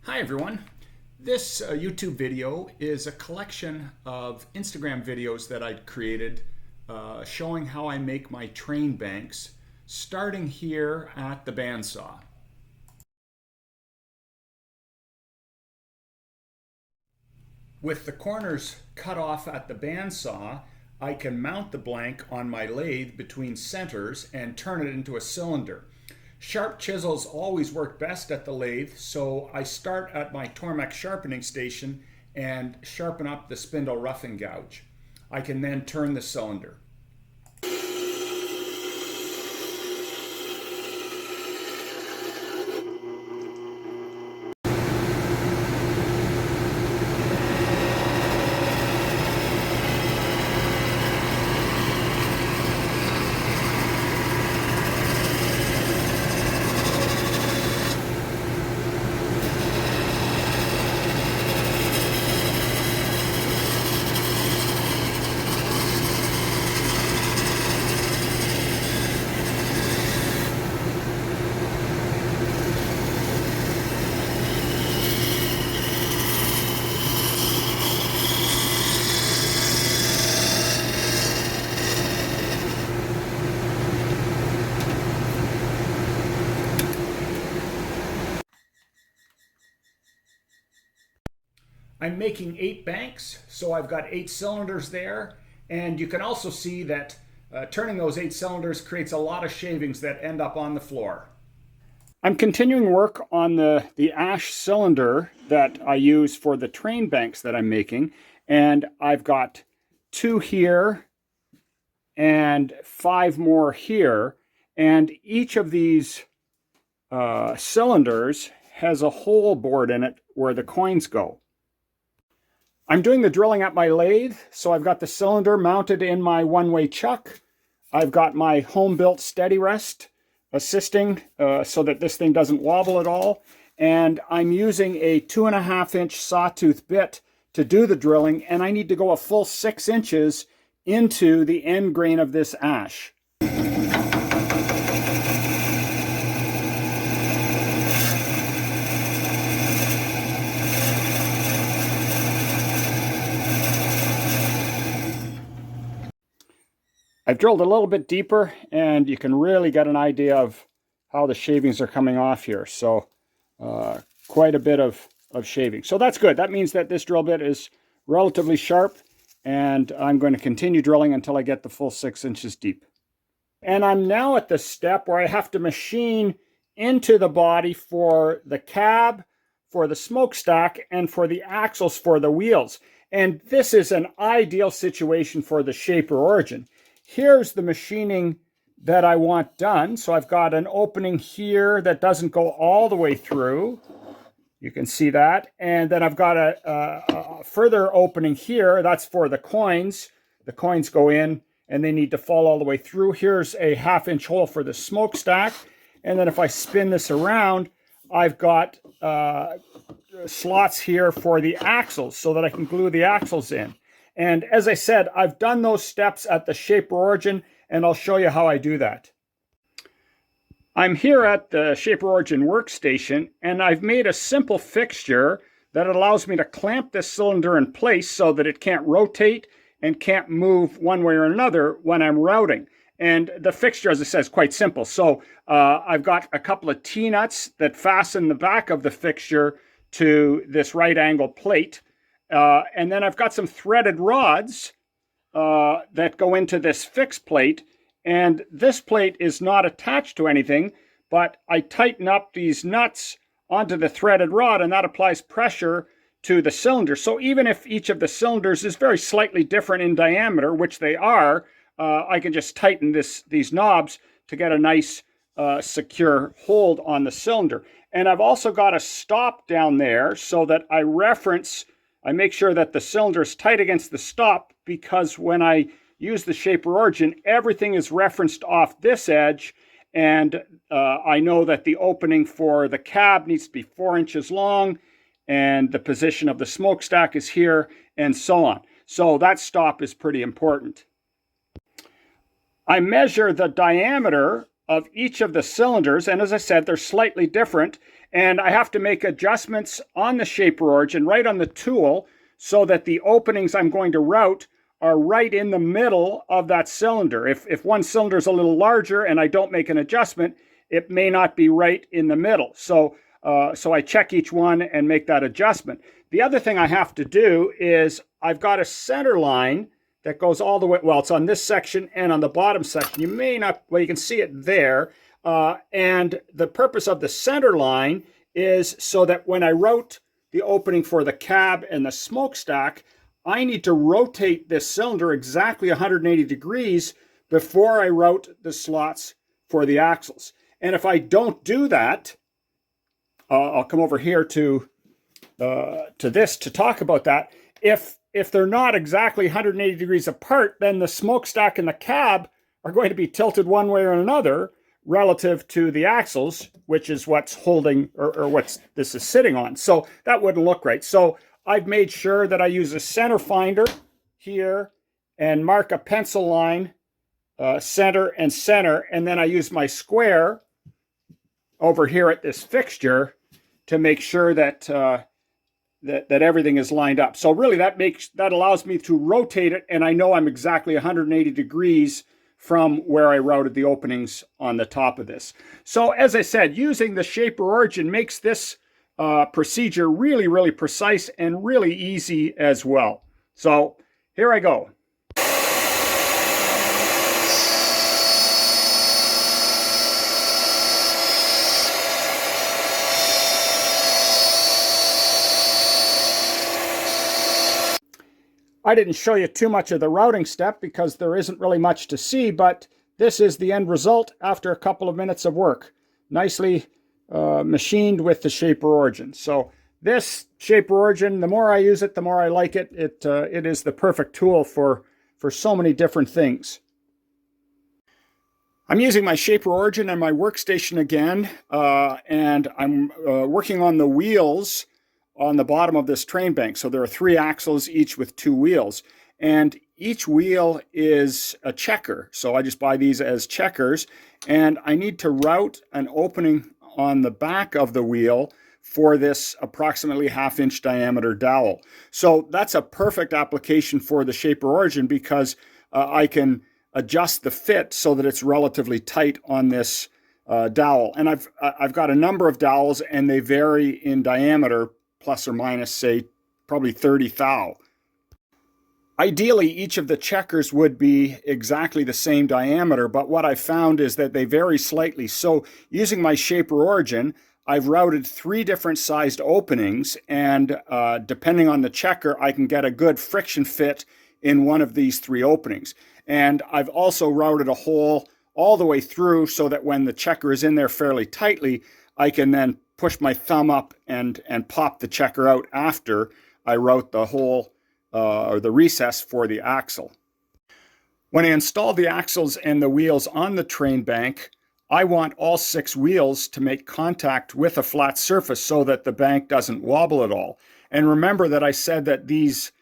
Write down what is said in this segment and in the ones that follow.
Hi everyone. This YouTube video is a collection of Instagram videos that I'd created showing how I make my train banks, starting here at the bandsaw. With the corners cut off at the bandsaw, I can mount the blank on my lathe between centers and turn it into a cylinder. Sharp chisels always work best at the lathe, so I start at my Tormek sharpening station and sharpen up the spindle roughing gouge. I can then turn the cylinder. I'm making 8 banks, so I've got 8 cylinders there, and you can also see that turning those 8 cylinders creates a lot of shavings that end up on the floor. I'm continuing work on the ash cylinder that I use for the train banks that I'm making, and I've got 2 here and 5 more here, and each of these cylinders has a hole bored in it where the coins go. I'm doing the drilling at my lathe, so I've got the cylinder mounted in my one-way chuck. I've got my home-built steady rest assisting so that this thing doesn't wobble at all. And I'm using a 2.5-inch sawtooth bit to do the drilling, and I need to go a full 6 inches into the end grain of this ash. I've drilled a little bit deeper, and you can really get an idea of how the shavings are coming off here. So quite a bit of shaving. So that's good. That means that this drill bit is relatively sharp, and I'm going to continue drilling until I get the full 6 inches deep. And I'm now at the step where I have to machine into the body for the cab, for the smokestack, and for the axles for the wheels. And this is an ideal situation for the shaper origin. Here's the machining that I want done. So I've got an opening here that doesn't go all the way through. You can see that. And then I've got a further opening here. That's for the coins. The coins go in and they need to fall all the way through. Here's a 1/2-inch hole for the smokestack. And then if I spin this around, I've got slots here for the axles so that I can glue the axles in. And as I said, I've done those steps at the shaper origin, and I'll show you how I do that. I'm here at the shaper origin workstation, and I've made a simple fixture that allows me to clamp this cylinder in place so that it can't rotate and can't move one way or another when I'm routing. And the fixture, as I said, is quite simple. So I've got a couple of T-nuts that fasten the back of the fixture to this right angle plate. And then I've got some threaded rods that go into this fixed plate, and this plate is not attached to anything, but I tighten up these nuts onto the threaded rod, and that applies pressure to the cylinder. So even if each of the cylinders is very slightly different in diameter, which they are, I can just tighten these knobs to get a nice secure hold on the cylinder. And I've also got a stop down there so that I make sure that the cylinder is tight against the stop, because when I use the shaper origin, everything is referenced off this edge, and I know that the opening for the cab needs to be 4 inches long, and the position of the smokestack is here, and so on. So that stop is pretty important. I measure the diameter of each of the cylinders, and as I said, they're slightly different, And I have to make adjustments on the shaper origin right on the tool so that the openings I'm going to route are right in the middle of that cylinder. If one cylinder is a little larger and I don't make an adjustment, it may not be right in the middle. So I check each one and make that adjustment. The other thing I have to do is I've got a center line that goes all the way, well, it's on this section and on the bottom section. You may not, well, you can see it there. And the purpose of the center line is so that when I route the opening for the cab and the smokestack, I need to rotate this cylinder exactly 180 degrees before I route the slots for the axles. And if I don't do that, I'll come over here to this to talk about that. If they're not exactly 180 degrees apart, then the smokestack and the cab are going to be tilted one way or another relative to the axles, which is what's holding or what's this is sitting on. So that wouldn't look right. So I've made sure that I use a center finder here and mark a pencil line, center and center, and then I use my square over here at this fixture to make sure that that everything is lined up. So really that allows me to rotate it, and I know I'm exactly 180 degrees from where I routed the openings on the top of this. So as I said, using the shaper origin makes this procedure really, really precise and really easy as well. So here I go. I didn't show you too much of the routing step because there isn't really much to see, but this is the end result after a couple of minutes of work. Nicely machined with the shaper origin. So this shaper origin, the more I use it, the more I like it. It is the perfect tool for so many different things. I'm using my shaper origin and my workstation again, and I'm working on the wheels on the bottom of this train bank. So there are 3 axles, each with 2 wheels. And each wheel is a checker. So I just buy these as checkers. And I need to route an opening on the back of the wheel for this approximately 1/2 inch diameter dowel. So that's a perfect application for the shaper origin because I can adjust the fit so that it's relatively tight on this dowel. And I've got a number of dowels and they vary in diameter, plus or minus, say, probably 30 thou. Ideally, each of the checkers would be exactly the same diameter, but what I found is that they vary slightly. So using my shaper origin, I've routed 3 different sized openings, and depending on the checker, I can get a good friction fit in one of these 3 openings. And I've also routed a hole all the way through so that when the checker is in there fairly tightly, I can then push my thumb up and pop the checker out after I route the hole or the recess for the axle. When I install the axles and the wheels on the train bank, I want all 6 wheels to make contact with a flat surface so that the bank doesn't wobble at all. And remember that I said that these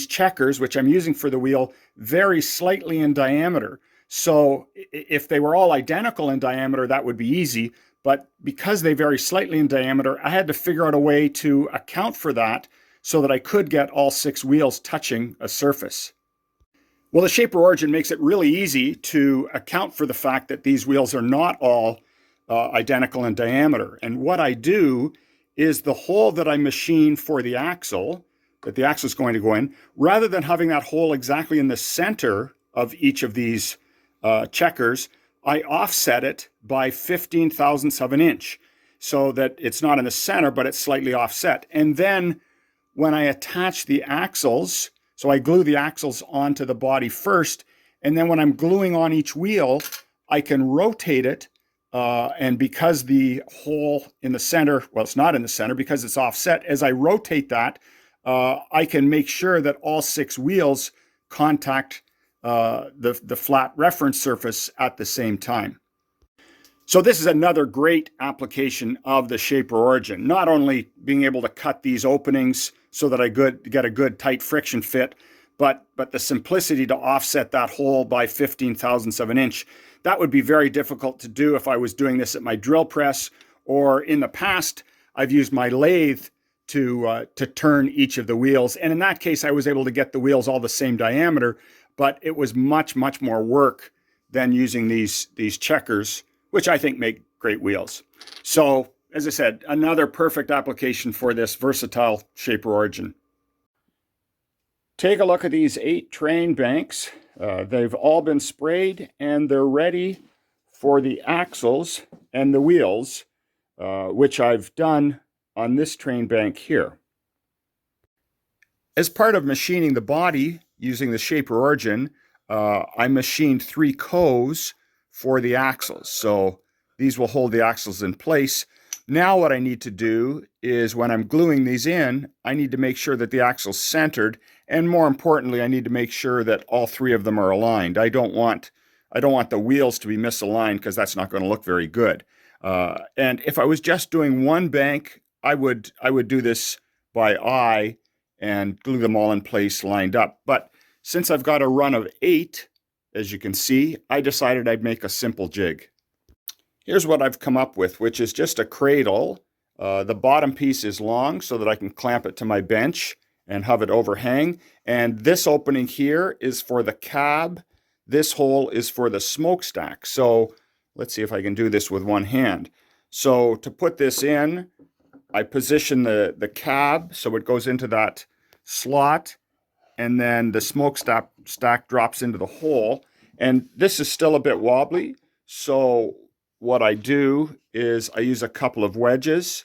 checkers, which I'm using for the wheel, vary slightly in diameter. So if they were all identical in diameter, that would be easy. But because they vary slightly in diameter, I had to figure out a way to account for that so that I could get all 6 wheels touching a surface. Well, the shaper origin makes it really easy to account for the fact that these wheels are not all identical in diameter. And what I do is the hole that I machine for the axle, that the axle is going to go in, rather than having that hole exactly in the center of each of these checkers, I offset it by 15 thousandths of an inch so that it's not in the center, but it's slightly offset. And then when I attach the axles, so I glue the axles onto the body first, and then when I'm gluing on each wheel, I can rotate it. And because the hole in the center, well, it's not in the center because it's offset, as I rotate that, I can make sure that all 6 wheels contact the flat reference surface at the same time. So this is another great application of the shaper origin. Not only being able to cut these openings so that I get a good tight friction fit, but the simplicity to offset that hole by 15 thousandths of an inch. That would be very difficult to do if I was doing this at my drill press, or in the past, I've used my lathe to turn each of the wheels. And in that case, I was able to get the wheels all the same diameter, but it was much, much more work than using these checkers, which I think make great wheels. So, as I said, another perfect application for this versatile Shaper Origin. Take a look at these 8 train banks. They've all been sprayed and they're ready for the axles and the wheels, which I've done on this train bank here. As part of machining the body using the Shaper Origin, I machined 3 coes for the axles. So these will hold the axles in place. Now what I need to do is when I'm gluing these in, I need to make sure that the axle's centered, and more importantly, I need to make sure that all 3 of them are aligned. I don't want the wheels to be misaligned because that's not going to look very good. And if I was just doing one bank, I would do this by eye and glue them all in place lined up. But since I've got a run of 8, as you can see, I decided I'd make a simple jig. Here's what I've come up with, which is just a cradle. The bottom piece is long so that I can clamp it to my bench and have it overhang. And this opening here is for the cab. This hole is for the smokestack. So let's see if I can do this with one hand. So to put this in, I position the cab so it goes into that slot, and then the smokestack drops into the hole. And this is still a bit wobbly, so what I do is I use a couple of wedges.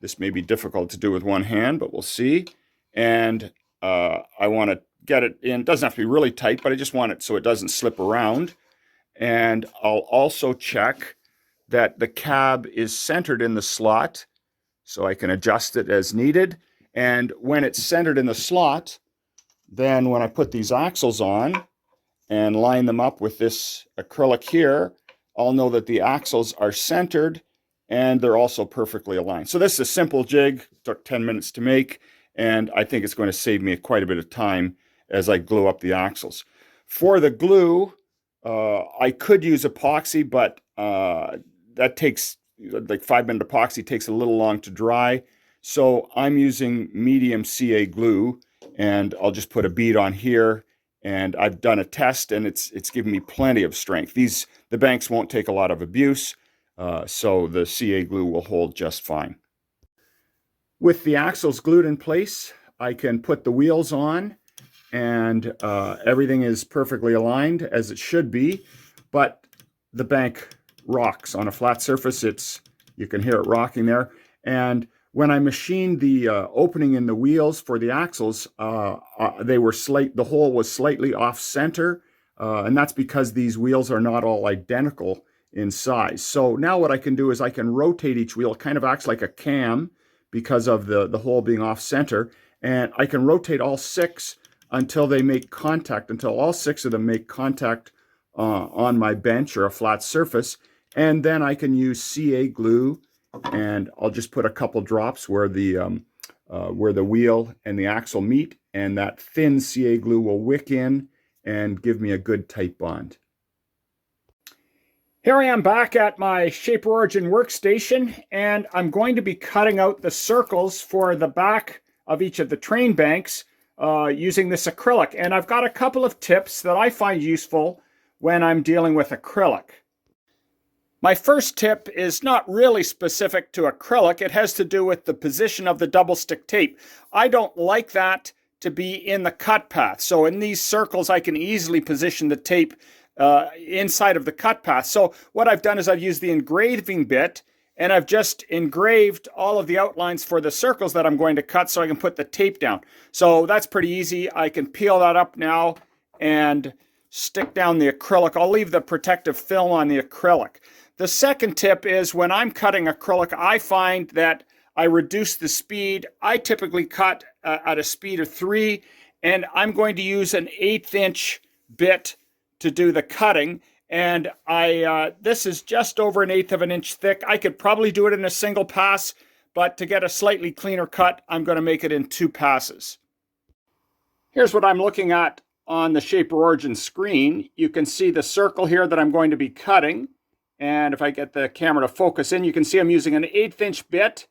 This may be difficult to do with one hand, but we'll see. And I want to get it in. It doesn't have to be really tight, but I just want it so it doesn't slip around. And I'll also check that the cab is centered in the slot so I can adjust it as needed. And when it's centered in the slot, then when I put these axles on and line them up with this acrylic here, I'll know that the axles are centered and they're also perfectly aligned. So this is a simple jig, took 10 minutes to make, and I think it's going to save me quite a bit of time as I glue up the axles. For the glue, I could use epoxy, but that takes, like 5-minute epoxy takes a little long to dry. So I'm using medium CA glue, and I'll just put a bead on here. And I've done a test, and it's given me plenty of strength. The banks won't take a lot of abuse, so the CA glue will hold just fine. With the axles glued in place, I can put the wheels on, and everything is perfectly aligned as it should be. But the bank rocks on a flat surface. You can hear it rocking there. And when I machined the opening in the wheels for the axles, the hole was slightly off center, and that's because these wheels are not all identical in size. So now what I can do is I can rotate each wheel. It kind of acts like a cam because of the hole being off center, and I can rotate all 6 until they make contact, until all 6 of them make contact on my bench or a flat surface, and then I can use CA glue. And I'll just put a couple drops where the wheel and the axle meet, and that thin CA glue will wick in and give me a good tight bond. Here I am back at my Shaper Origin workstation, and I'm going to be cutting out the circles for the back of each of the train banks using this acrylic. And I've got a couple of tips that I find useful when I'm dealing with acrylic. My first tip is not really specific to acrylic. It has to do with the position of the double stick tape. I don't like that to be in the cut path. So in these circles, I can easily position the tape inside of the cut path. So what I've done is I've used the engraving bit, and I've just engraved all of the outlines for the circles that I'm going to cut so I can put the tape down. So that's pretty easy. I can peel that up now and stick down the acrylic. I'll leave the protective film on the acrylic. The second tip is when I'm cutting acrylic, I find that I reduce the speed. I typically cut at a speed of 3, and I'm going to use an 1/8 inch bit to do the cutting. And this is just over 1/8 of an inch thick. I could probably do it in a single pass, but to get a slightly cleaner cut, I'm going to make it in 2 passes. Here's what I'm looking at on the Shaper Origin screen. You can see the circle here that I'm going to be cutting. And if I get the camera to focus in, you can see I'm using an 1/8 inch bit.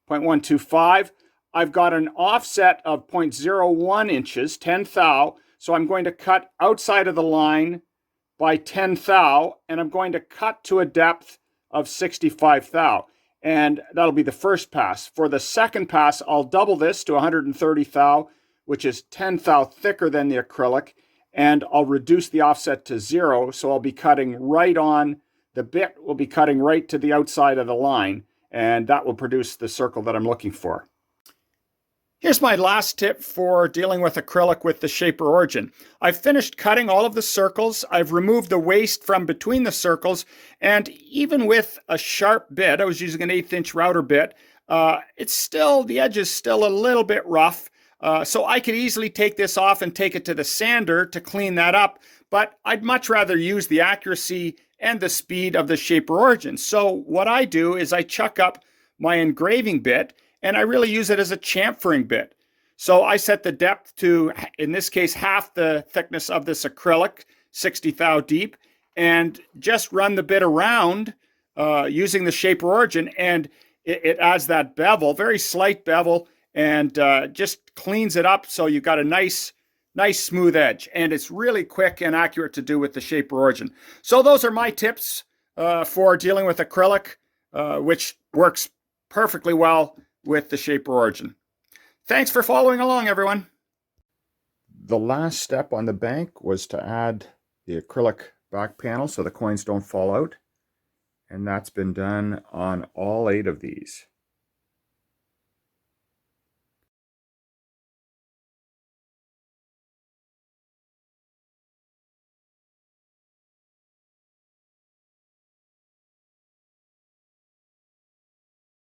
0.125. I've got an offset of 0.01 inches, 10 thou, so I'm going to cut outside of the line by 10 thou, and I'm going to cut to a depth of 65 thou. And that'll be the first pass. For the second pass, I'll double this to 130 thou, which is 10 thou thicker than the acrylic, and I'll reduce the offset to 0, so I'll be cutting right on, the bit will be cutting right to the outside of the line, and that will produce the circle that I'm looking for. Here's my last tip for dealing with acrylic with the shaper origin. I've finished cutting all of the circles. I've removed the waste from between the circles, and even with a sharp bit, I was using an 1/8 inch router bit, it's still, the edge is still a little bit rough. So I could easily take this off and take it to the sander to clean that up, but I'd much rather use the accuracy and the speed of the shaper origin. So what I do is I chuck up my engraving bit, and I really use it as a chamfering bit. So I set the depth to, in this case, half the thickness of this acrylic, 60 thou deep, and just run the bit around using the shaper origin, and it adds that bevel, very slight bevel, and just cleans it up so you've got a nice smooth edge. And it's really quick and accurate to do with the shaper origin. So those are my tips for dealing with acrylic, which works perfectly well with the shaper origin. Thanks for following along, everyone. The last step on the bank was to add the acrylic back panel so the coins don't fall out. And that's been done on all 8 of these.